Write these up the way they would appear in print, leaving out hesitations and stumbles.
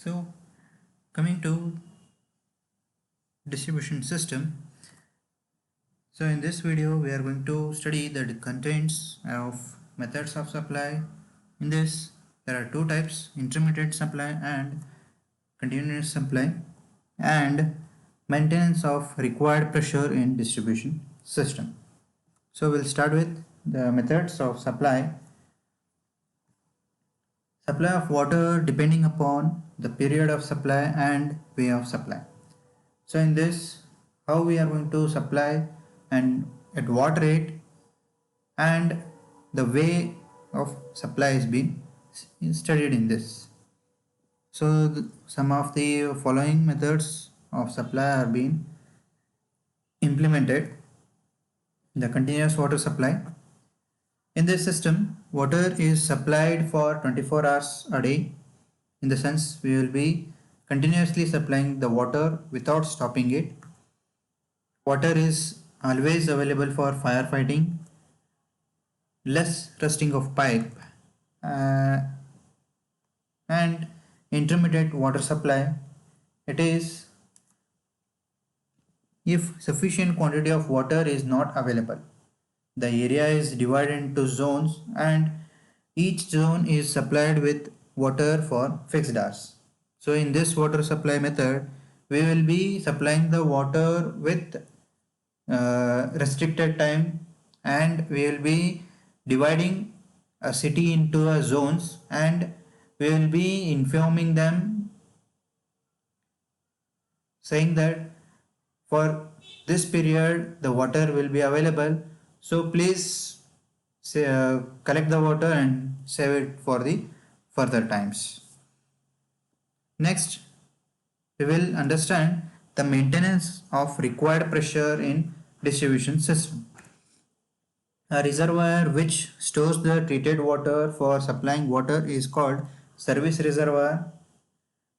So, coming to distribution system. So, in this video, we are going to study the contents of methods of supply. In this, there are two types: intermittent supply and continuous supply, and maintenance of required pressure in distribution system. So, we'll start with the methods of supply. Supply of water depending upon the period of supply and way of supply. So in this, how we are going to supply and at what rate and the way of supply is being studied in this. So some of the following methods of supply are being implemented. The continuous water supply. In this system, water is supplied for 24 hours a day. In the sense, we will be continuously supplying the water without stopping it. Water is always available for firefighting, less rusting of pipe, uh, and intermittent water supply. It is if sufficient quantity of water is not available. The area is divided into zones and each zone is supplied with water for fixed hours. So in this water supply method, we will be supplying the water with restricted time, and we will be dividing a city into a zones, and we will be informing them saying that for this period the water will be available, so please collect the water and save it for the further times. Next, we will understand the maintenance of required pressure in distribution system. A reservoir which stores the treated water for supplying water is called service reservoir.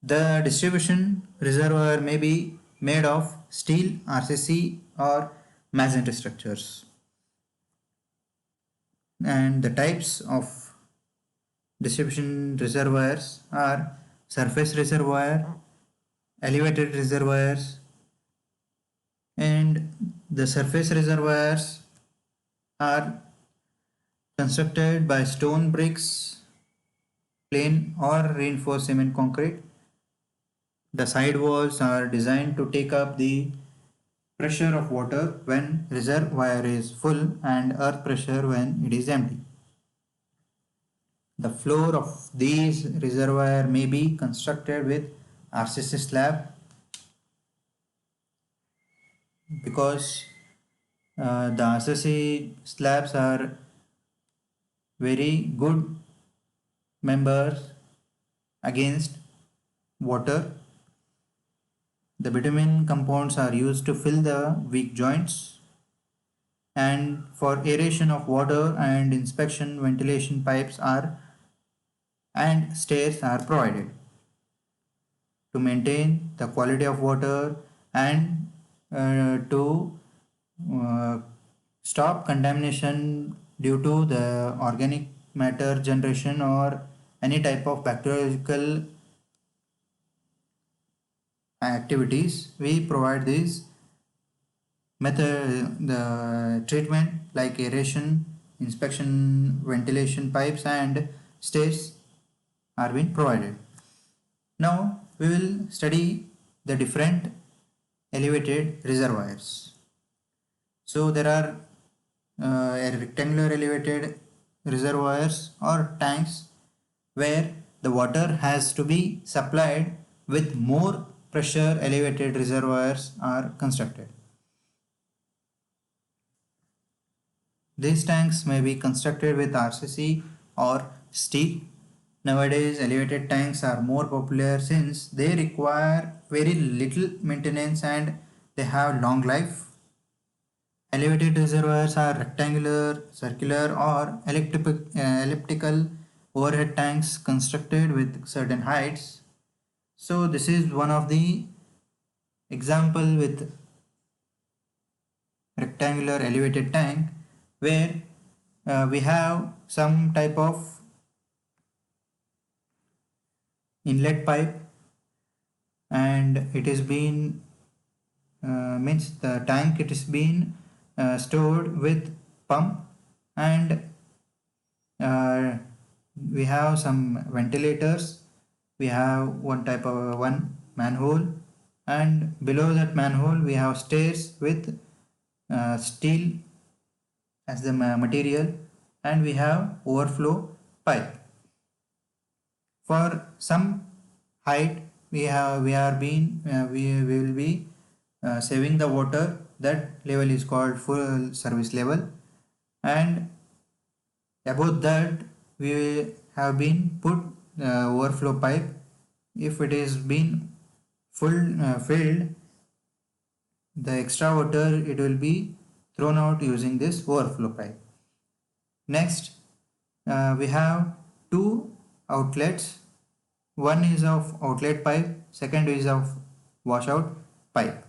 The distribution reservoir may be made of steel, RCC, or masonry structures. And the types of distribution reservoirs are surface reservoir, elevated reservoirs, and the surface reservoirs are constructed by stone bricks, plain or reinforced cement concrete. The side walls are designed to take up the pressure of water when reservoir is full and earth pressure when it is empty. The floor of these reservoir may be constructed with RCC slab because the RCC slabs are very good members against water. The bitumen compounds are used to fill the weak joints, and for aeration of water and inspection ventilation pipes are and stairs are provided to maintain the quality of water and to uh, stop contamination due to the organic matter generation or any type of bacteriological activities. We provide these method the treatment like aeration, inspection ventilation pipes and stairs are being provided. Now we will study the different elevated reservoirs. So there are rectangular elevated reservoirs or tanks where the water has to be supplied with more pressure. Elevated reservoirs are constructed. These tanks may be constructed with RCC or steel. Nowadays, elevated tanks are more popular since they require very little maintenance and they have long life. Elevated reservoirs are rectangular, circular, or elliptical overhead tanks constructed with certain heights. So this is one of the example with rectangular elevated tank where we have some type of inlet pipe and it is been means the tank, it is been stored with pump, and uh, we have some ventilators, we have one type of one manhole, and below that manhole we have stairs with steel as the material, and we have overflow pipe. For some height we will be saving the water. That level is called full service level, and above that we have been put overflow pipe. If it is been filled, the extra water it will be thrown out using this overflow pipe. Next, we have two outlets. One is of outlet pipe, second is of washout pipe.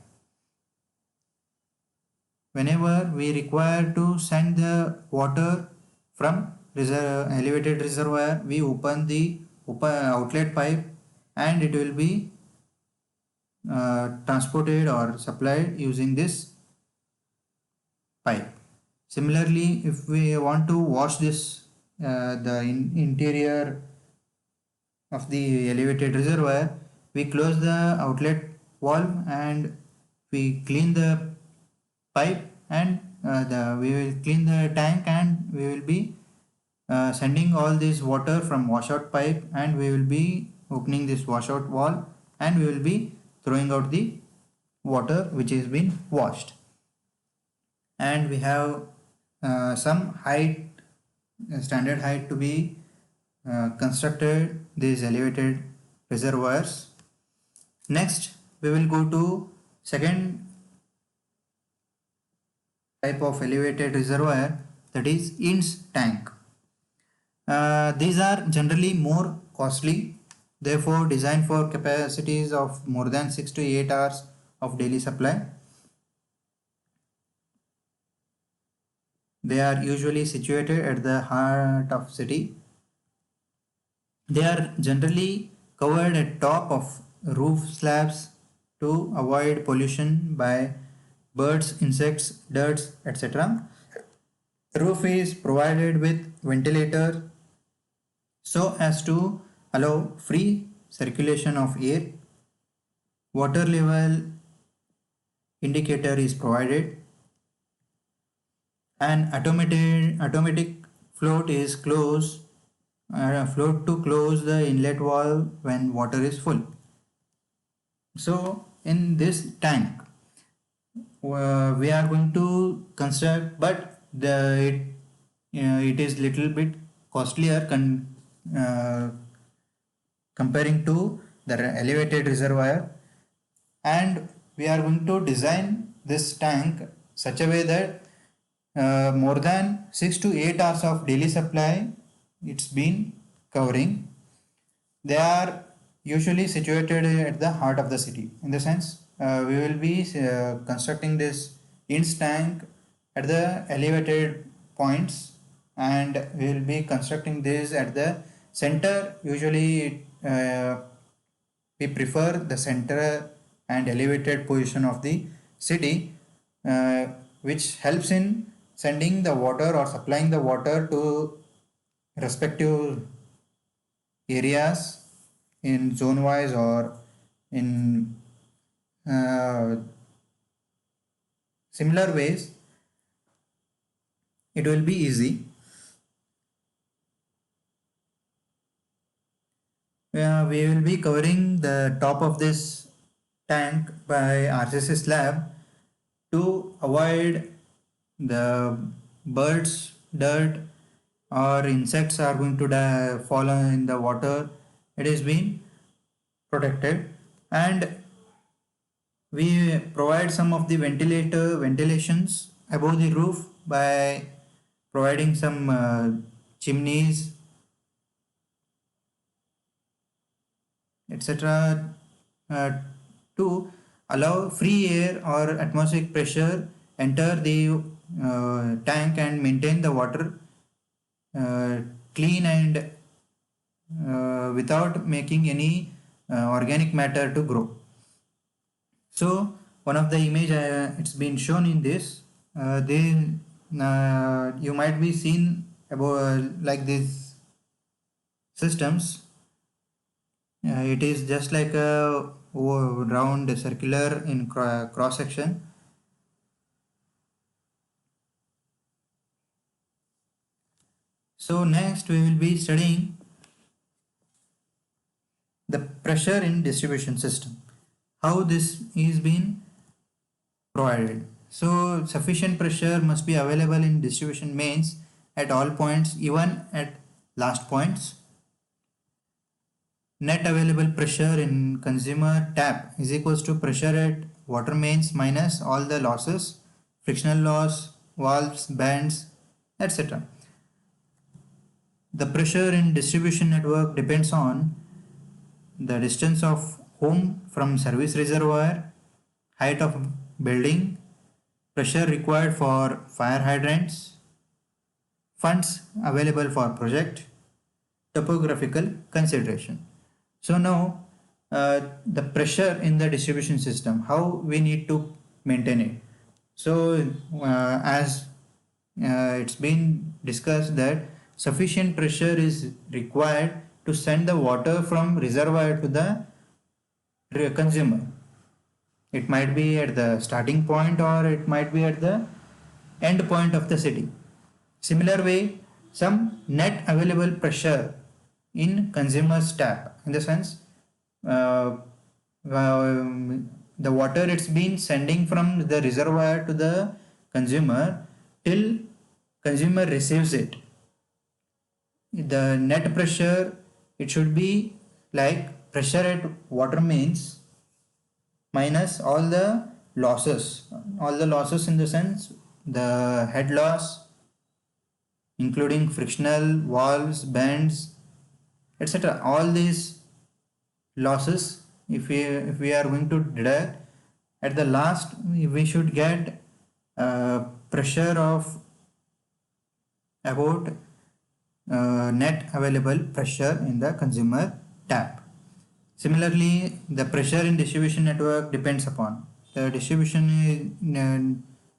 Whenever we require to send the water from elevated reservoir, we open the outlet pipe, and it will be transported or supplied using this pipe. Similarly, if we want to wash this the interior of the elevated reservoir, we close the outlet valve and we clean the pipe, and we will clean the tank, and we will be sending all this water from washout pipe, and we will be opening this washout valve, and we will be throwing out the water which is been washed. And we have some height, standard height to be constructed these elevated reservoirs. Next, we will go to second type of elevated reservoir, that is Ince tank. These are generally more costly, therefore designed for capacities of more than 6 to 8 hours of daily supply. They are usually situated at the heart of city. They are generally covered at top of roof slabs to avoid pollution by birds, insects, dirt, etc. Roof is provided with ventilator so as to allow free circulation of air. Water level indicator is provided. An automatic float is closed, float to close the inlet valve when water is full. So in this tank, we are going to construct, but it is little bit costlier comparing to the elevated reservoir, and we are going to design this tank such a way that more than 6 to 8 hours of daily supply it's been covering. They are usually situated at the heart of the city. In the sense, we will be constructing this Ince tank at the elevated points, and we will be constructing this at the center. Usually we prefer the center and elevated position of the city, which helps in sending the water or supplying the water to respective areas in zone wise or in similar ways. It will be easy. We will be covering the top of this tank by RCC slab to avoid the birds, dirt, or insects are going to fall in the water. It is being protected, and we provide some of the ventilations above the roof by providing some chimneys, etc., to allow free air or atmospheric pressure enter the tank and maintain the water clean and without making any organic matter to grow. So one of the image it's been shown in this. They you might be seen about like these systems. It is just like a round circular in cross section. So next we will be studying the pressure in distribution system. How this is being provided. So sufficient pressure must be available in distribution mains at all points, even at last points. Net available pressure in consumer tap is equals to pressure at water mains minus all the losses, frictional loss, valves, bands, etc. The pressure in distribution network depends on the distance of home from service reservoir, height of building, pressure required for fire hydrants, funds available for project, topographical consideration. So now the pressure in the distribution system, how we need to maintain it. So as it's been discussed that sufficient pressure is required to send the water from reservoir to the consumer. It might be at the starting point or it might be at the end point of the city. Similar way, some net available pressure in consumer's tap, in the sense uh, the water it's been sending from the reservoir to the consumer till consumer receives it. The net pressure, it should be like pressure at water mains minus all the losses in the sense the head loss including frictional, valves, bends, etc. All these losses, if we are going to deduct, at the last we should get pressure of about net available pressure in the consumer tap. Similarly, the pressure in distribution network depends upon the distribution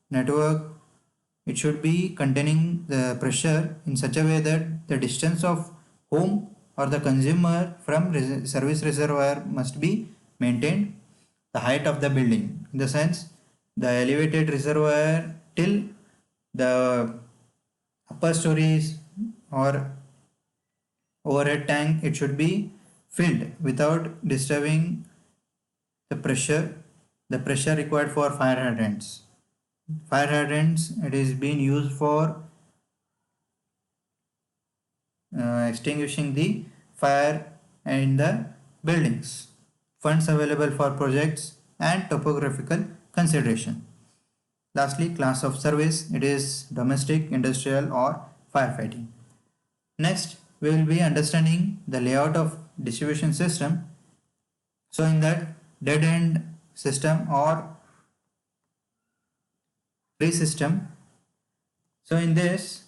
network. It should be containing the pressure in such a way that the distance of home or the consumer from service reservoir must be maintained. The height of the building, in the sense the elevated reservoir till the upper stories or overhead tank, it should be filled without disturbing the pressure required for fire hydrants. Fire hydrants, it is being used for extinguishing the fire in the buildings. Funds available for projects and topographical consideration. Lastly, class of service, it is domestic, industrial or firefighting. Next, we will be understanding the layout of distribution system. So in that dead end system or tree system, so in this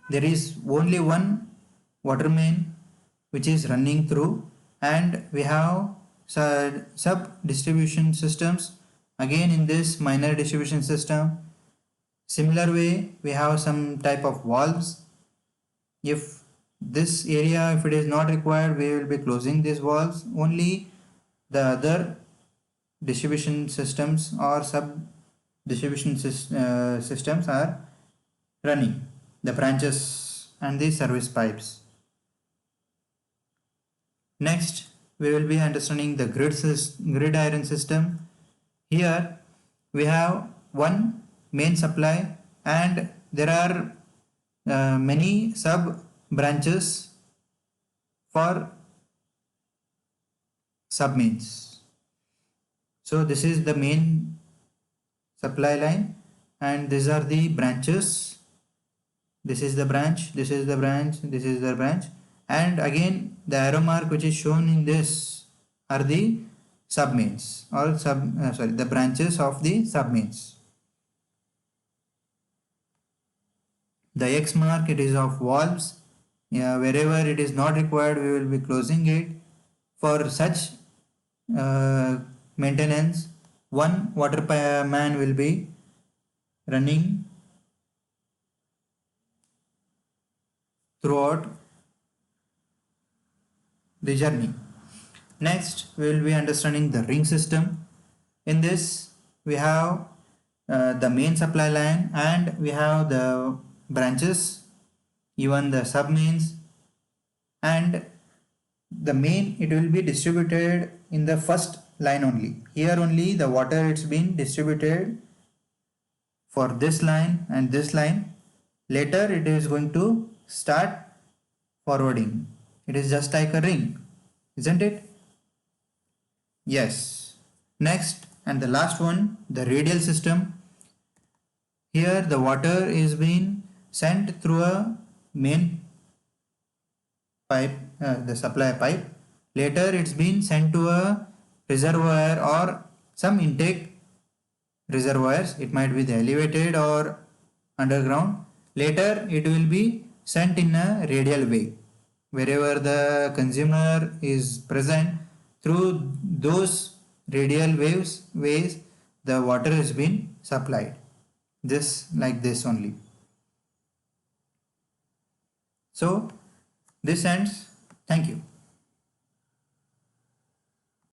there is only one water main which is running through, and we have sub distribution systems again in this minor distribution system. Similar way, we have some type of valves. If this area, if it is not required, we will be closing these valves. Only the other distribution systems or sub distribution systems are running, the branches and the service pipes. Next, we will be understanding the grid iron system. Here we have one main supply and there are many sub branches for sub mains. So this is the main supply line and these are the branches. This is the branch, this is the branch, this is the branch, and again the arrow mark which is shown in this are the sub mains or the branches of the sub mains. The X mark, it is of valves. Wherever it is not required, we will be closing it. For such maintenance, one man will be running throughout the journey. Next, we will be understanding the ring system. In this, we have the main supply line and we have the branches, even the sub mains, and the main it will be distributed in the first line only. Here only the water it's been distributed for this line and this line. Later it is going to start forwarding. It is just like a ring, isn't it? Yes. Next and the last one, the radial system. Here the water is being sent through a main pipe, the supply pipe. Later it's been sent to a reservoir or some intake reservoirs. It might be the elevated or underground. Later it will be sent in a radial way. Wherever the consumer is present, through those radial ways the water has been supplied. Just like this only. So this ends. Thank you.